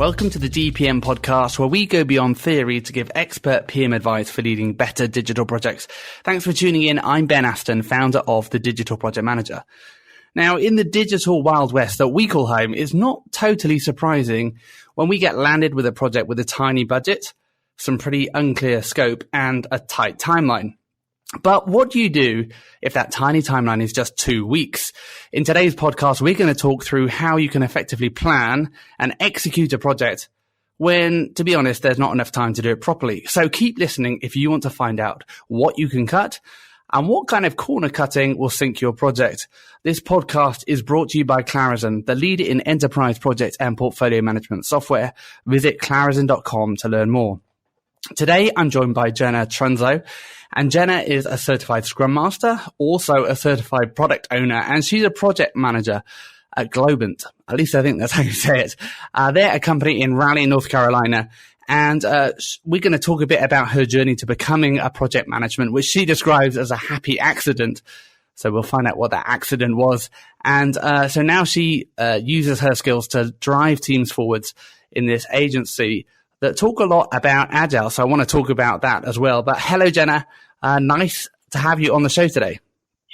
Welcome to the DPM podcast, where we go beyond theory to give expert PM advice for leading better digital projects. Thanks for tuning in. I'm Ben Aston, founder of The Digital Project Manager. Now, in the digital Wild West that we call home, it's not totally surprising when we get landed with a project with a tiny budget, some pretty unclear scope, and a tight timeline. But what do you do if that tiny timeline is just 2 weeks? In today's podcast, we're going to talk through how you can effectively plan and execute a project when, to be honest, there's not enough time to do it properly. So keep listening if you want to find out what you can cut and what kind of corner cutting will sink your project. This podcast is brought to you by Clarizen, the leader in enterprise project and portfolio management software. Visit clarizen.com to learn more. Today, I'm joined by Jenna Trunzo, and Jenna is a certified Scrum Master, also a certified product owner, and she's a project manager at Globant. At least I think that's how you say it. They're a company in Raleigh, North Carolina, and we're going to talk a bit about her journey to becoming a project management, which she describes as a happy accident. So we'll find out what that accident was. And so now she uses her skills to drive teams forwards in this agency that talk a lot about Agile. So I want to talk about that as well. But hello, Jenna. Nice to have you on the show today.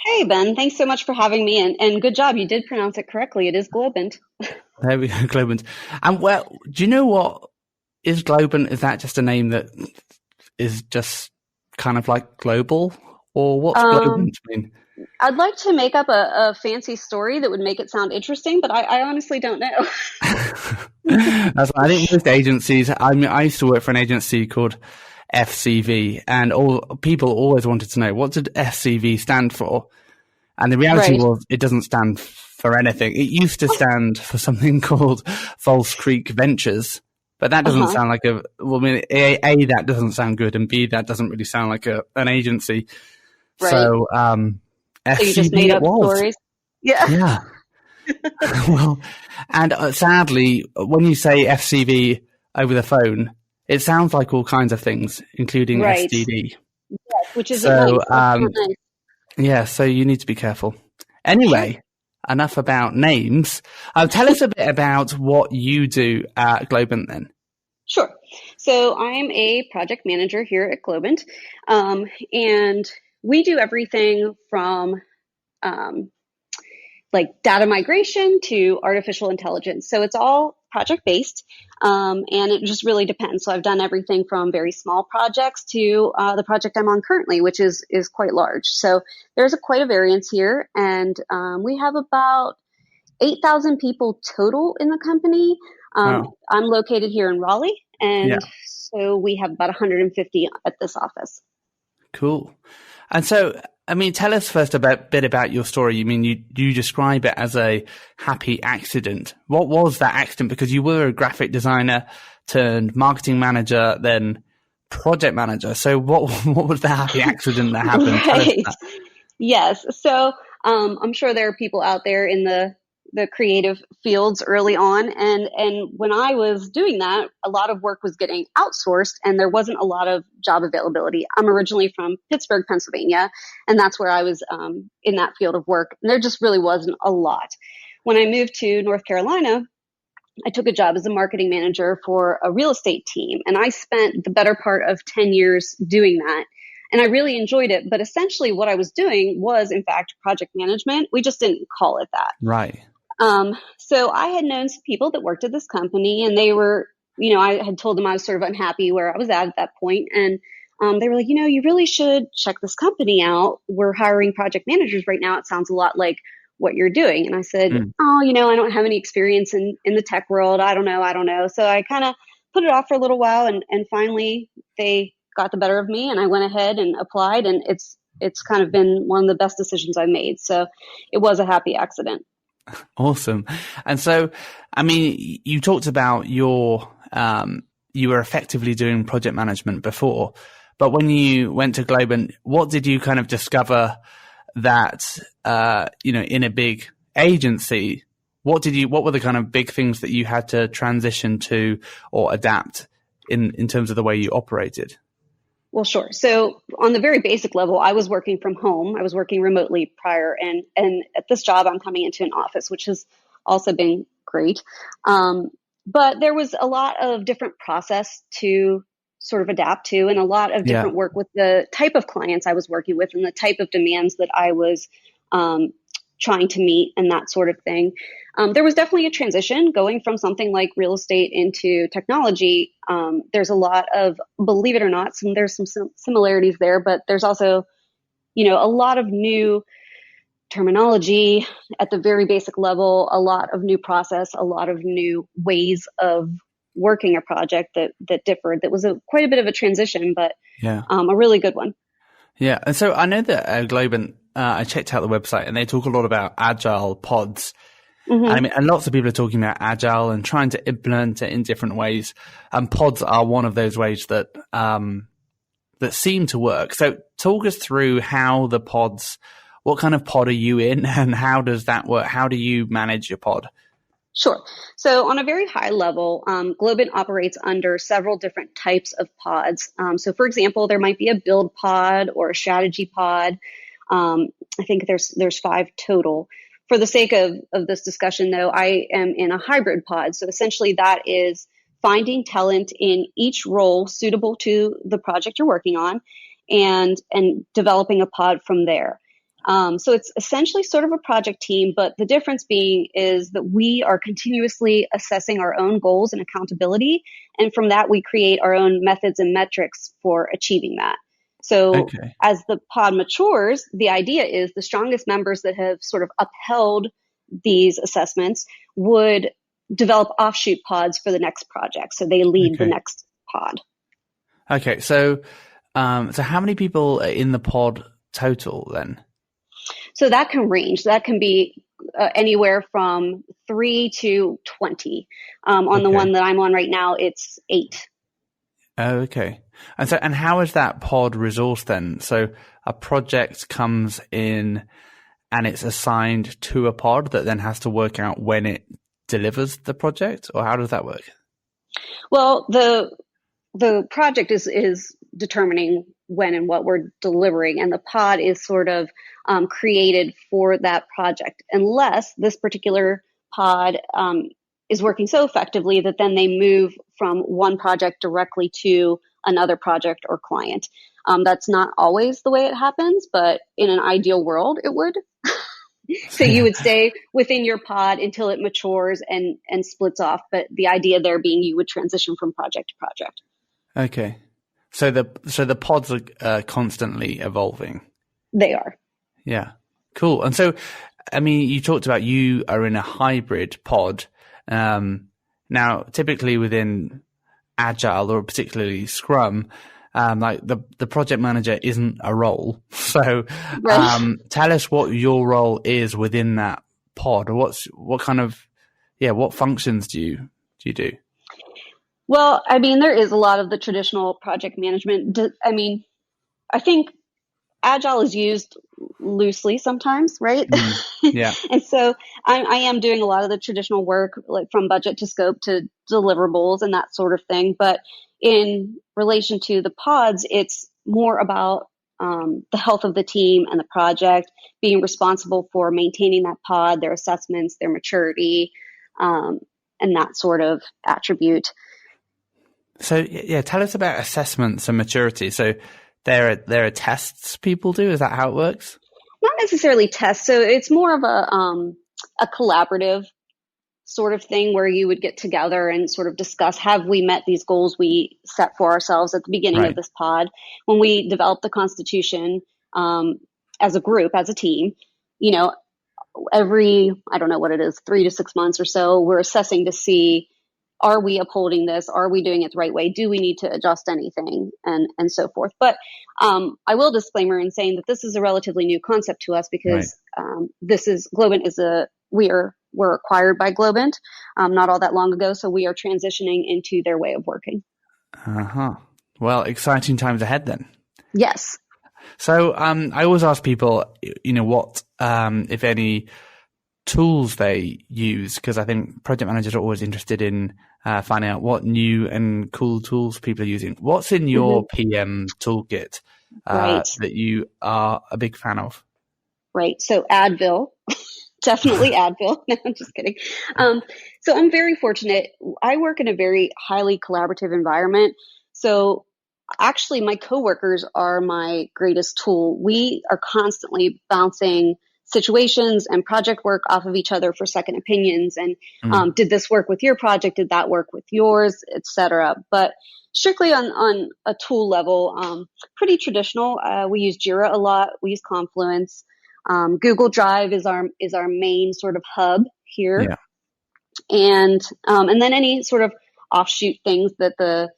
Hey, Ben. Thanks so much for having me. And good job. You did pronounce it correctly. It is Globant. There we go, Globant. And well, do you know what is Globant? Is that just a name that is just kind of like global? Or what's Globant mean? I'd like to make up a fancy story that would make it sound interesting, but I honestly don't know. I think most agencies, I used to work for an agency called FCV, and people always wanted to know, what did FCV stand for? And the reality was it doesn't stand for anything. It used to stand for something called False Creek Ventures, but that doesn't sound like A, that doesn't sound good, and B, that doesn't really sound like an agency. Right. So, So you just made up stories? Yeah. Well, and sadly, when you say FCV over the phone, it sounds like all kinds of things, including STD. Yes, which is nice. Yeah, so you need to be careful. Anyway, enough about names. Tell us a bit about what you do at Globant then. Sure. So I'm a project manager here at Globant, and we do everything from like data migration to artificial intelligence. So it's all project based, and it just really depends. So I've done everything from very small projects to the project I'm on currently, which is quite large. So there's quite a variance here, and we have about 8,000 people total in the company. Wow. I'm located here in Raleigh, and so we have about 150 at this office. Cool. And so, I mean, tell us first a bit about your story. You mean you describe it as a happy accident. What was that accident? Because you were a graphic designer turned marketing manager, then project manager. So what was the happy accident that happened? Right. Yes. So I'm sure there are people out there in the creative fields early on. And when I was doing that, a lot of work was getting outsourced and there wasn't a lot of job availability. I'm originally from Pittsburgh, Pennsylvania, and that's where I was in that field of work. And there just really wasn't a lot. When I moved to North Carolina, I took a job as a marketing manager for a real estate team. And I spent the better part of 10 years doing that. And I really enjoyed it. But essentially what I was doing was, in fact, project management. We just didn't call it that. Right. So I had known some people that worked at this company, and they were, I had told them I was sort of unhappy where I was at that point. And they were like, you really should check this company out. We're hiring project managers right now. It sounds a lot like what you're doing. And I said, I don't have any experience in the tech world. I don't know. So I kind of put it off for a little while, and finally they got the better of me, and I went ahead and applied, and it's kind of been one of the best decisions I made. So it was a happy accident. Awesome. And so, I mean, you talked about you were effectively doing project management before, but when you went to Globant, what did you kind of discover that, in a big agency, what were the kind of big things that you had to transition to or adapt in terms of the way you operated? Well, sure. So on the very basic level, I was working from home. I was working remotely prior. And at this job, I'm coming into an office, which has also been great. But there was a lot of different process to sort of adapt to, and a lot of different work with the type of clients I was working with and the type of demands that I was trying to meet and that sort of thing. There was definitely a transition going from something like real estate into technology. There's a lot of, believe it or not, there's some similarities there, but there's also, a lot of new terminology at the very basic level, a lot of new process, a lot of new ways of working a project that differed. That was quite a bit of a transition, but a really good one. Yeah. And so I know that Globant, I checked out the website and they talk a lot about agile pods. Mm-hmm. And lots of people are talking about agile and trying to implement it in different ways. And pods are one of those ways that seem to work. So talk us through how the pods, what kind of pod are you in and how does that work? How do you manage your pod? Sure. So on a very high level, Globant operates under several different types of pods. So for example, there might be a build pod or a strategy pod. I think there's 5 total. For the sake of this discussion, though, I am in a hybrid pod. So essentially that is finding talent in each role suitable to the project you're working on and developing a pod from there. So it's essentially sort of a project team, but the difference being is that we are continuously assessing our own goals and accountability. And from that, we create our own methods and metrics for achieving that. So as the pod matures, the idea is the strongest members that have sort of upheld these assessments would develop offshoot pods for the next project. So they lead the next pod. Okay. So how many people are in the pod total then? So that can range. That can be anywhere from 3 to 20. On the one that I'm on right now, it's 8. Oh, okay. And how is that pod resourced then? So a project comes in and it's assigned to a pod that then has to work out when it delivers the project, or how does that work? Well, the project is determining when and what we're delivering, and the pod is sort of created for that project, unless this particular pod is working so effectively that then they move from one project directly to another project or client. That's not always the way it happens, but in an ideal world, it would. So you would stay within your pod until it matures and splits off. But the idea there being you would transition from project to project. Okay. So the pods are constantly evolving. They are. Yeah. Cool. And so, you talked about you are in a hybrid pod. Now, typically within Agile or particularly Scrum, like the project manager isn't a role. So, tell us what your role is within that pod, or what functions do you do? Well, there is a lot of the traditional project management. I think Agile is used loosely sometimes, right? Yeah. And so I am doing a lot of the traditional work, like from budget to scope to deliverables and that sort of thing. But in relation to the pods, it's more about the health of the team and the project, being responsible for maintaining that pod, their assessments, their maturity, and that sort of attribute. So tell us about assessments and maturity. So there are tests people do. Is that how it works? Not necessarily tests. So it's more of a collaborative sort of thing where you would get together and sort of discuss, have we met these goals we set for ourselves at the beginning of this pod? When we developed the Constitution as a group, as a team, every, I don't know what it is, 3 to 6 months or so, we're assessing to see, are we upholding this? Are we doing it the right way? Do we need to adjust anything? And so forth. But I will disclaimer in saying that this is a relatively new concept to us because Globant we're acquired by Globant not all that long ago. So we are transitioning into their way of working. Well, exciting times ahead then. Yes. So I always ask people, what, if any, tools they use, because I think project managers are always interested in finding out what new and cool tools people are using. What's in your PM toolkit that you are a big fan of? Right. So Advil Definitely Advil. No, I'm just kidding. So I'm very fortunate. I work in a very highly collaborative environment. So actually, my coworkers are my greatest tool. We are constantly bouncing situations and project work off of each other for second opinions. And did this work with your project? Did that work with yours, etc. But strictly on a tool level, pretty traditional. We use Jira a lot. We use Confluence. Google Drive is our main sort of hub here, Yeah. And then any sort of offshoot things that the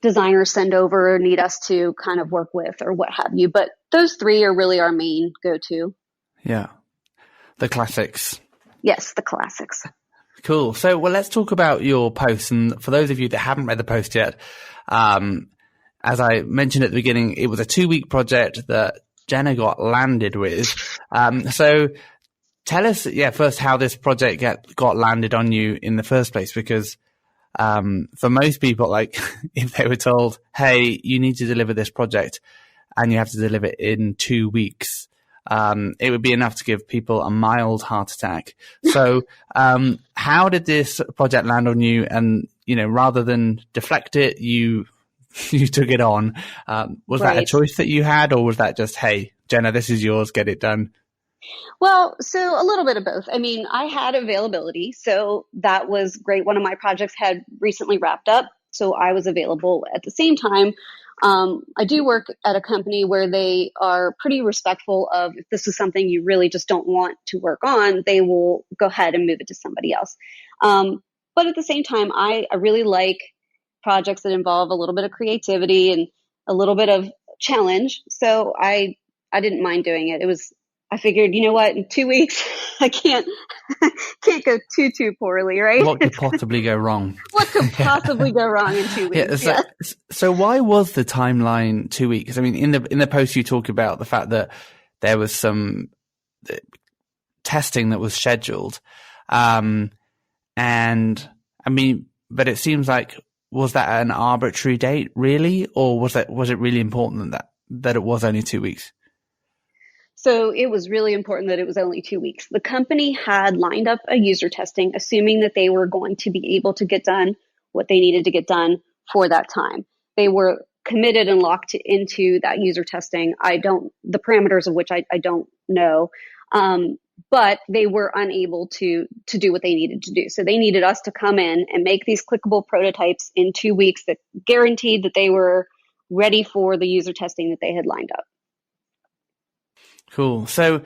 designers send over or need us to kind of work with or what have you. But those three are really our main go-to. Yeah. The classics. Yes, the classics. Cool. So, well, let's talk about your post. And for those of you that haven't read the post yet, as I mentioned at the beginning, it was a 2-week project that Jenna got landed with. So tell us, first how this project got landed on you in the first place, because for most people, like if they were told, hey, you need to deliver this project and you have to deliver it in 2 weeks, it would be enough to give people a mild heart attack. So how did this project land on you? And, rather than deflect it, you took it on. Was that a choice that you had, or was that just, hey, Jenna, this is yours, get it done? Well, so a little bit of both. I mean, I had availability, so that was great. One of my projects had recently wrapped up, so I was available. At the same time, I do work at a company where they are pretty respectful of, if this is something you really just don't want to work on, they will go ahead and move it to somebody else. But at the same time, I really like projects that involve a little bit of creativity and a little bit of challenge. So I didn't mind doing it. I figured, you know what, in 2 weeks, I can't go too poorly, right? What could possibly go wrong? What could possibly go wrong in 2 weeks? So why was the timeline 2 weeks? I mean, in the post you talk about the fact that there was some testing that was scheduled, and I mean, but it seems like, was that an arbitrary date, really, or was it really important that it was only 2 weeks? So it was really important that it was only 2 weeks. The company had lined up a user testing, assuming that they were going to be able to get done what they needed to get done for that time. They were committed and locked into that user testing. The parameters of which I don't know, but they were unable to do what they needed to do. So they needed us to come in and make these clickable prototypes in 2 weeks that guaranteed that they were ready for the user testing that they had lined up. Cool. So,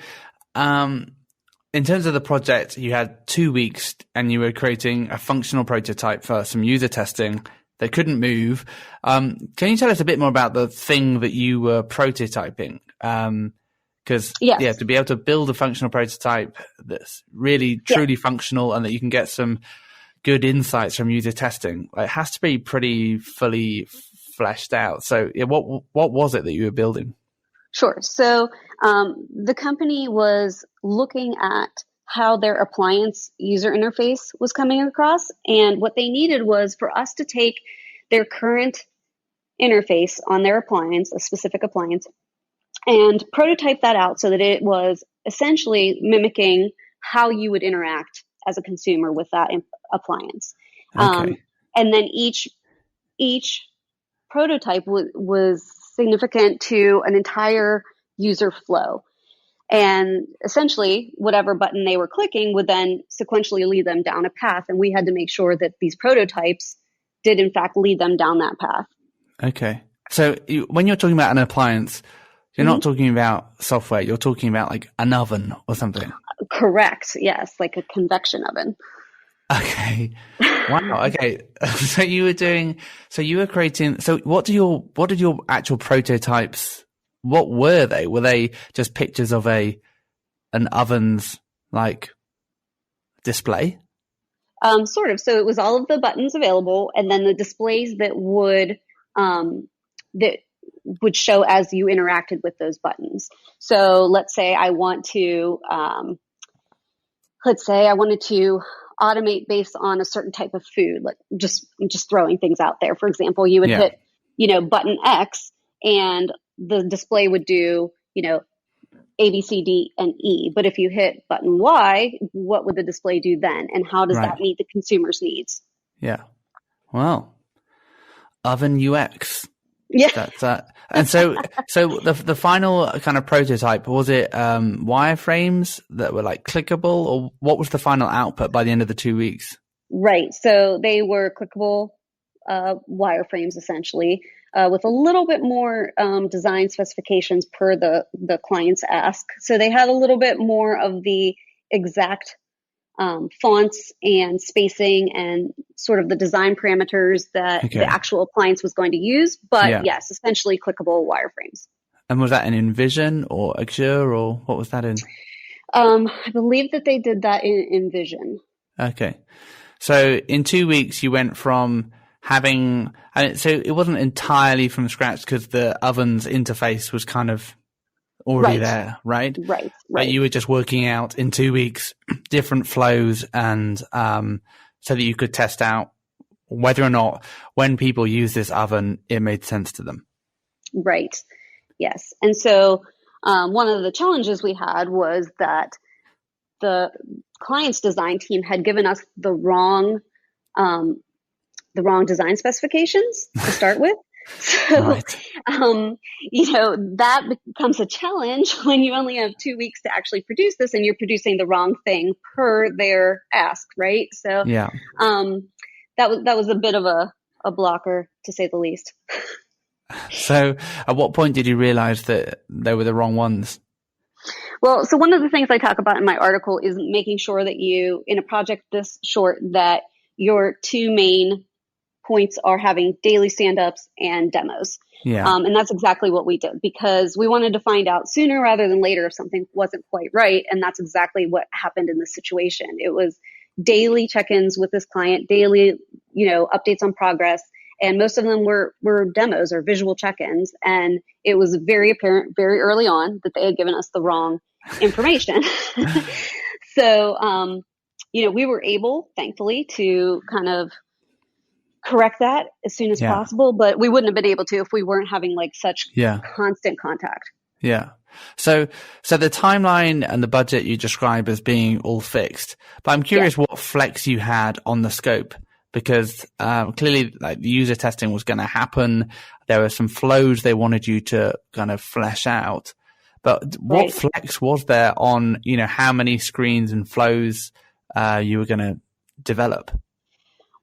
in terms of the project, you had 2 weeks and you were creating a functional prototype for some user testing that couldn't move. Can you tell us a bit more about the thing that you were prototyping? Because to be able to build a functional prototype that's really truly functional and that you can get some good insights from user testing, it has to be pretty fully fleshed out. So, what was it that you were building? Sure. So the company was looking at how their appliance user interface was coming across. And what they needed was for us to take their current interface on their appliance, a specific appliance, and prototype that out so that it was essentially mimicking how you would interact as a consumer with that appliance. Okay. And then each prototype was significant to an entire user flow. And essentially, whatever button they were clicking would then sequentially lead them down a path. And we had to make sure that these prototypes did, in fact, lead them down that path. Okay. So when you're talking about an appliance, you're not talking about software. You're talking about like an oven or something. Correct. Yes. Like a convection oven. Okay. Wow. Okay. So you were creating, so what did your actual prototypes, what were they? Were they just pictures of an oven's like display? Sort of. So it was all of the buttons available and then the displays that would show as you interacted with those buttons. So let's say I wanted to automate based on a certain type of food. Like I'm just throwing things out there. For example, you would hit, button X and the display would do, A, B, C, D, and E. But if you hit button Y, what would the display do then? And how does that meet the consumer's needs? Yeah. Well, oven UX. Yeah. That's that. And so the final kind of prototype, was it wireframes that were like clickable, or what was the final output by the end of the 2 weeks? Right. So they were clickable wireframes essentially, with a little bit more design specifications per the client's ask. So they had a little bit more of the exact fonts and spacing and sort of the design parameters that the actual appliance was going to use. But yes, essentially clickable wireframes. And was that in InVision or Azure, or what was that in? I believe that they did that in InVision. Okay. So in 2 weeks, you went from having, so it wasn't entirely from scratch because the oven's interface was kind of already there, right? Right. But you were just working out in 2 weeks different flows, and so that you could test out whether or not when people use this oven, it made sense to them. Right. Yes. And so one of the challenges we had was that the client's design team had given us the wrong design specifications to start with. So, that becomes a challenge when you only have 2 weeks to actually produce this and you're producing the wrong thing per their ask, right? So, that was a bit of a blocker, to say the least. So at what point did you realize that they were the wrong ones? Well, so one of the things I talk about in my article is making sure that you, in a project this short, that your two main points are having daily stand-ups and demos. And that's exactly what we did, because we wanted to find out sooner rather than later if something wasn't quite right. And that's exactly what happened in this situation. It was daily check-ins with this client, daily, updates on progress. And most of them were demos or visual check-ins. And it was very apparent very early on that they had given us the wrong information. So, we were able, thankfully, to kind of correct that as soon as possible, but we wouldn't have been able to if we weren't having like such constant contact. Yeah. So the timeline and the budget you describe as being all fixed, but I'm curious what flex you had on the scope, because clearly like the user testing was going to happen. There were some flows they wanted you to kind of flesh out, but what flex was there on, how many screens and flows you were going to develop?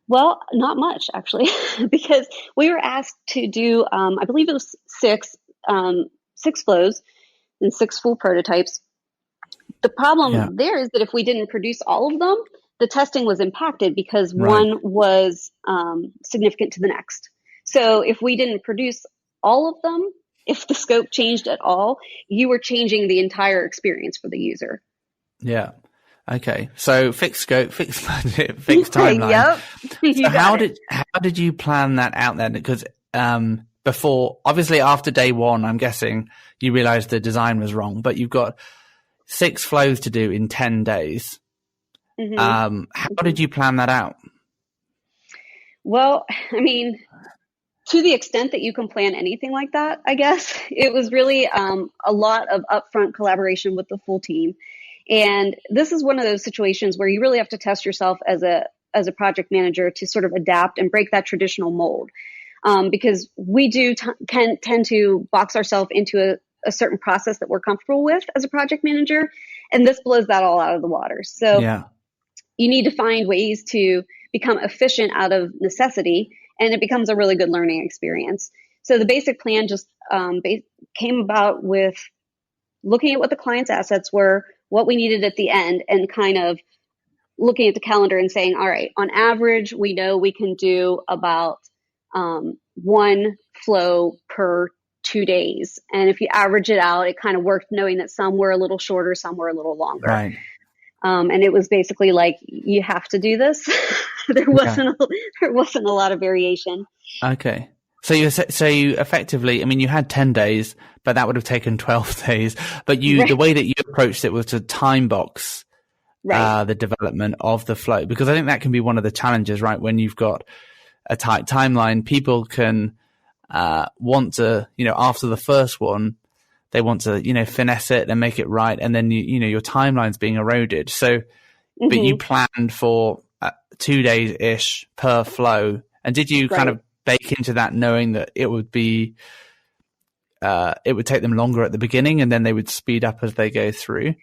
Well, not much actually, because we were asked to do, I believe it was six flows and 6 full prototypes. The problem there is that if we didn't produce all of them, the testing was impacted because one was significant to the next. So if we didn't produce all of them, if the scope changed at all, you were changing the entire experience for the user. Yeah. Okay, so fixed scope, fixed budget, fixed timeline. So how did you plan that out then? Because before, obviously after day one, I'm guessing you realized the design was wrong, but you've got 6 flows to do in 10 days. How did you plan that out? Well, I mean, to the extent that you can plan anything like that, I guess, it was really a lot of upfront collaboration with the full team. And this is one of those situations where you really have to test yourself as a project manager to sort of adapt and break that traditional mold. Because we do tend to box ourselves into a certain process that we're comfortable with as a project manager. And this blows that all out of the water. So you need to find ways to become efficient out of necessity, and it becomes a really good learning experience. So the basic plan just came about with looking at what the client's assets were, what we needed at the end, and kind of looking at the calendar and saying, all right, on average, we know we can do about 1 flow per 2 days. And if you average it out, it kind of worked, knowing that some were a little shorter, some were a little longer. Right. And it was basically like, you have to do this. There wasn't a lot of variation. Okay. So you effectively, I mean, you had 10 days, but that would have taken 12 days. But the way that you approached it was to time box the development of the flow, because I think that can be one of the challenges, right? When you've got a tight timeline, people can want to, after the first one, they want to, finesse it and make it right. And then, your timeline's being eroded. So, but you planned for 2 days ish per flow. And did you kind of bake into that knowing that it would be, it would take them longer at the beginning and then they would speed up as they go through?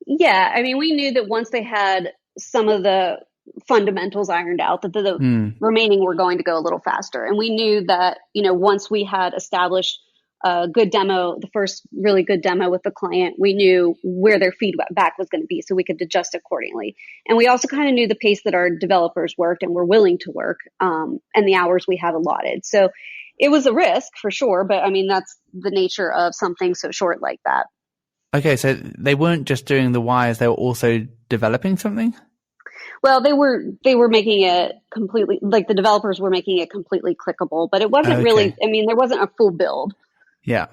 Yeah. I mean, we knew that once they had some of the fundamentals ironed out, that the remaining were going to go a little faster. And we knew that, once we had established a good demo, the first really good demo with the client, we knew where their feedback was going to be so we could adjust accordingly. And we also kind of knew the pace that our developers worked and were willing to work, and the hours we had allotted. So it was a risk for sure, but I mean, that's the nature of something so short like that. Okay. So they weren't just doing the wires, they were also developing something? Well, they were making it completely, like the developers were making it completely clickable, but it wasn't really, I mean, there wasn't a full build. Yeah.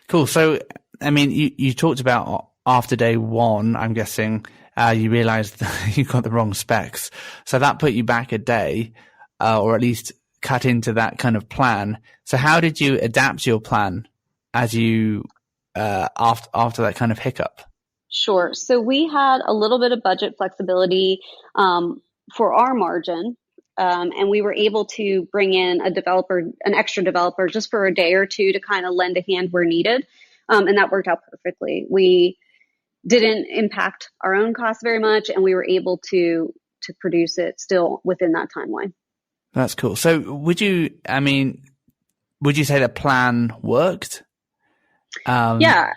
Cool. So, I mean, you talked about after day one, I'm guessing, you realized that you got the wrong specs. So that put you back a day, or at least cut into that kind of plan. So how did you adapt your plan as you, after that kind of hiccup? Sure. So we had a little bit of budget flexibility, for our margin. And we were able to bring in an extra developer just for a day or two to kind of lend a hand where needed. And that worked out perfectly. We didn't impact our own costs very much, and we were able to produce it still within that timeline. That's cool. So would you say the plan worked? Yeah.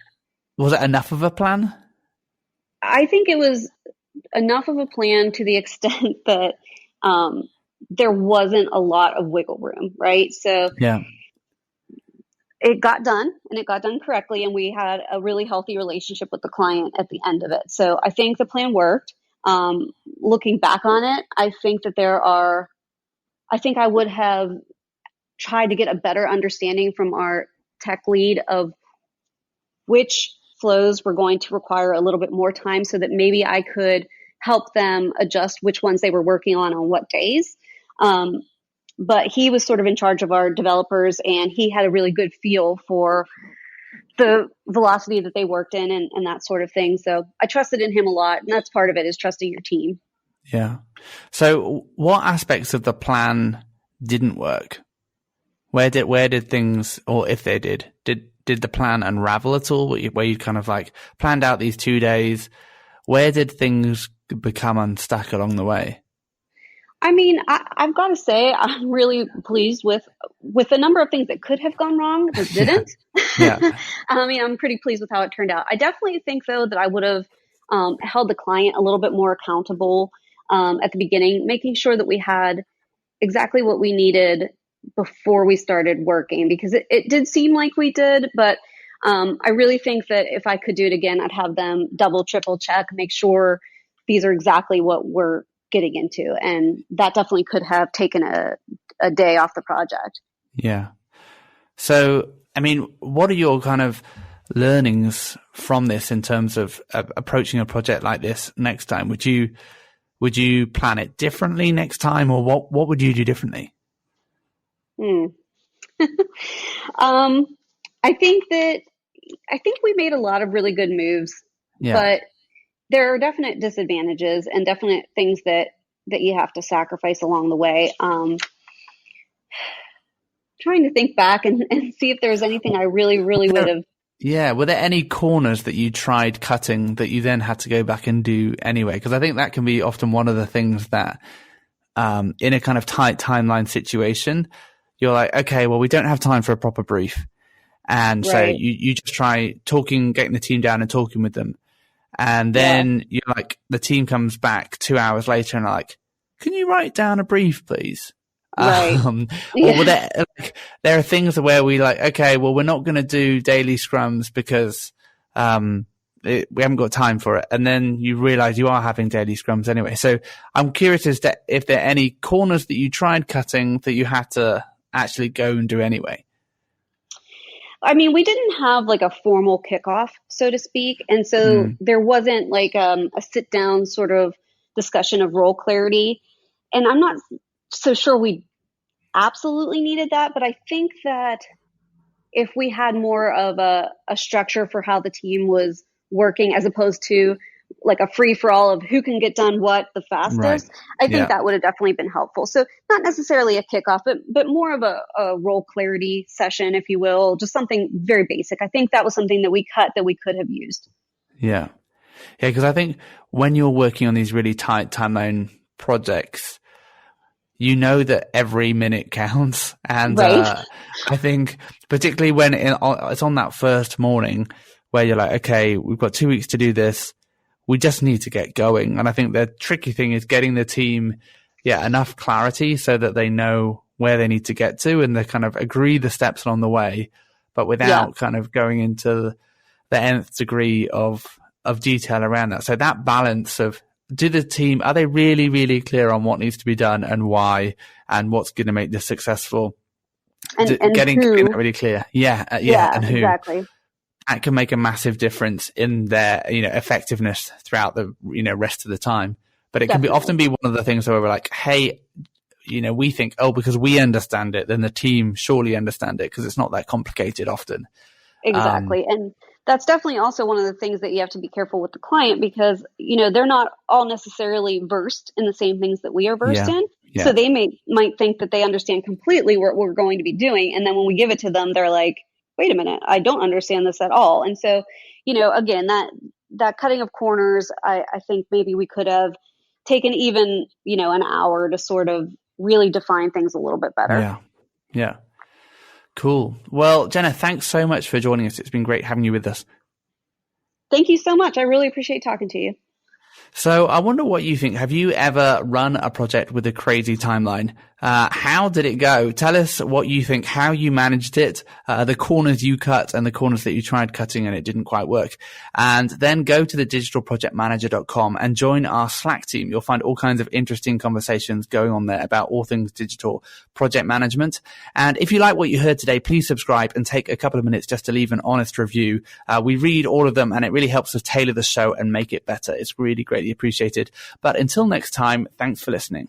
Was it enough of a plan? I think it was enough of a plan to the extent that, there wasn't a lot of wiggle room, right? So yeah, it got done, and it got done correctly, and we had a really healthy relationship with the client at the end of it. So I think the plan worked. Looking back on it, I think I would have tried to get a better understanding from our tech lead of which flows were going to require a little bit more time so that maybe I could help them adjust which ones they were working on what days. But he was sort of in charge of our developers, and he had a really good feel for the velocity that they worked in and that sort of thing. So I trusted in him a lot, and that's part of it, is trusting your team. Yeah. So what aspects of the plan didn't work? Where did things, or if they did the plan unravel at all? Where you kind of like planned out these 2 days, where did things become unstuck along the way? I mean, I've got to say, I'm really pleased with a number of things that could have gone wrong that didn't. Yeah. I mean, I'm pretty pleased with how it turned out. I definitely think, though, that I would have held the client a little bit more accountable at the beginning, making sure that we had exactly what we needed before we started working, because it did seem like we did, but I really think that if I could do it again, I'd have them double, triple check, make sure these are exactly what we're getting into. And that definitely could have taken a day off the project. Yeah. So, I mean, what are your kind of learnings from this in terms of approaching a project like this next time? Would you plan it differently next time, or what would you do differently? I think we made a lot of really good moves, but there are definite disadvantages and definite things that you have to sacrifice along the way. Trying to think back and see if there's anything I really, really would have. Yeah. Were there any corners that you tried cutting that you then had to go back and do anyway? Because I think that can be often one of the things that, in a kind of tight timeline situation, you're like, okay, well, we don't have time for a proper brief. And so you just try getting the team down and talking with them. And then you're like, the team comes back 2 hours later and like, can you write down a brief, please? Right. Or there are things where we like, okay, well, we're not going to do daily scrums because we haven't got time for it. And then you realize you are having daily scrums anyway. So I'm curious as to if there are any corners that you tried cutting that you had to actually go and do anyway. I mean, we didn't have like a formal kickoff, so to speak. And so there wasn't like a sit down sort of discussion of role clarity. And I'm not so sure we absolutely needed that, but I think that if we had more of a structure for how the team was working as opposed to like a free for all of who can get done what the fastest, Right. I think that would have definitely been helpful. So not necessarily a kickoff, but more of a role clarity session, if you will, just something very basic. I think that was something that we cut that we could have used. Yeah. Yeah. Because I think when you're working on these really tight timeline projects, you know that every minute counts. And Right. I think particularly when it's on that first morning where you're like, okay, we've got 2 weeks to do this. We just need to get going. And I think the tricky thing is getting the team, enough clarity so that they know where they need to get to and they kind of agree the steps along the way, but without kind of going into the nth degree of detail around that. So that balance of, do the team, are they really, really clear on what needs to be done and why and what's going to make this successful? And getting who. that really clear. And who. Exactly. That can make a massive difference in their, effectiveness throughout the, rest of the time. But it can often be one of the things where we're like, hey, we think, because we understand it, then the team surely understand it because it's not that complicated often. Exactly. And that's definitely also one of the things that you have to be careful with the client because, they're not all necessarily versed in the same things that we are versed in. Yeah. So they might think that they understand completely what we're going to be doing. And then when we give it to them, they're like, wait a minute, I don't understand this at all. And so, again, that cutting of corners, I think maybe we could have taken even, an hour to sort of really define things a little bit better. Yeah. Cool. Well, Jenna, thanks so much for joining us. It's been great having you with us. Thank you so much. I really appreciate talking to you. So I wonder what you think. Have you ever run a project with a crazy timeline? How did it go? Tell us what you think, how you managed it, the corners you cut and the corners that you tried cutting and it didn't quite work. And then go to thedigitalprojectmanager.com and join our Slack team. You'll find all kinds of interesting conversations going on there about all things digital project management. And if you like what you heard today, please subscribe and take a couple of minutes just to leave an honest review. We read all of them and it really helps us tailor the show and make it better. It's really greatly appreciated. But until next time, thanks for listening.